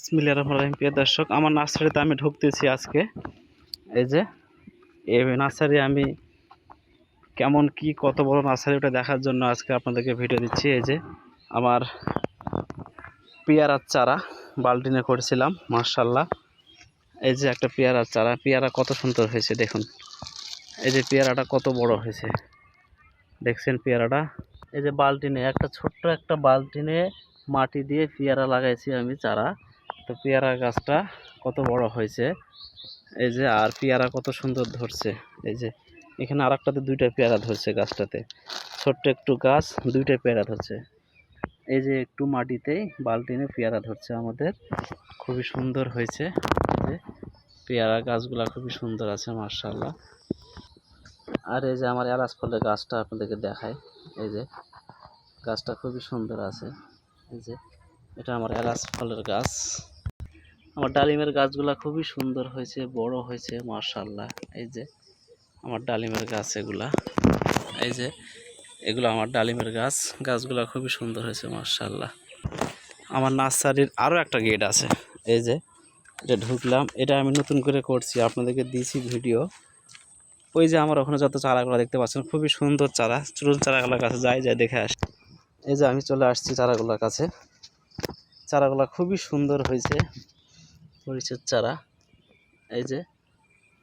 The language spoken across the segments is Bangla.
বিসমিল্লাহির রহমানির রহিম। প্রিয় দর্শক, আমার নার্সারিতে আমি ঢুকতেছি আজকে। এই যে এই নার্সারি আমি কেমন কি কত বড় নার্সারি ওটা দেখার জন্য আজকে আপনাদেরকে ভিডিও দিচ্ছি। এই যে আমার পেয়ারার চারা বালতিনে করেছিলাম, মাশাআল্লাহ। এই যে একটা পেয়ারার চারা, পেয়ারা কত সুন্দর হয়েছে দেখুন। এই যে পেয়ারাটা কত বড় হয়েছে দেখছেন পেয়ারাটা। এই যে বালতিনে একটা ছোট্ট একটা বালতিনে মাটি দিয়ে পেয়ারা লাগাইছি আমি চারা। তো পেয়ারা গাছটা কত বড় হয়েছে এই যে, আর পেয়ারা কত সুন্দর ধরছে। এই যে এখানে আর একটাতে দুইটা পেয়ারা ধরছে গাছটাতে, ছোট্ট একটু গাছ দুইটা পেয়ারা ধরছে। এই যে একটু মাটিতেই বালতিনে পেয়ারা ধরছে আমাদের, খুবই সুন্দর হয়েছে। এই যে পেয়ারা গাছগুলা খুবই সুন্দর আছে মাশাআল্লাহ। আর এই যে আমার এলাচ ফলের গাছটা আপনাদেরকে দেখায়। এই যে গাছটা খুবই সুন্দর আছে। এই যে এটা আমার এলাচ ফলের গাছ। আমার ডালিমের গাছগুলা খুবই সুন্দর হয়েছে, বড় হয়েছে মাশাআল্লাহ। এই যে আমার ডালিমের গাছ এগুলা, এই যে এগুলো আমার ডালিমের গাছ, গাছগুলা খুবই সুন্দর হয়েছে মাশাআল্লাহ। আমার নার্সারির আরও একটা গেট আছে। এই যে এটা ঢুকলাম, এটা আমি নতুন করে করছি, আপনাদেরকে দিয়েছি ভিডিও। ওই যে আমার ওখানে যত চারাগুলো দেখতে পাচ্ছেন খুবই সুন্দর চারা, চলুন চারাগুলোর কাছে যাই দেখে আসি। এই যে আমি চলে আসছি চারাগুলোর কাছে, চারাগুলো খুবই সুন্দর হয়েছে। মরিচের চারা, এই যে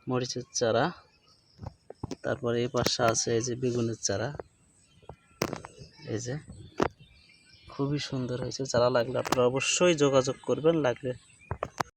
মরিচের চারা, তারপরে এই পাশে আছে এই যে বেগুনের চারা। এই যে খুবই সুন্দর হয়েছে। চারা লাগলে আপনারা অবশ্যই যোগাযোগ করবেন, লাগলে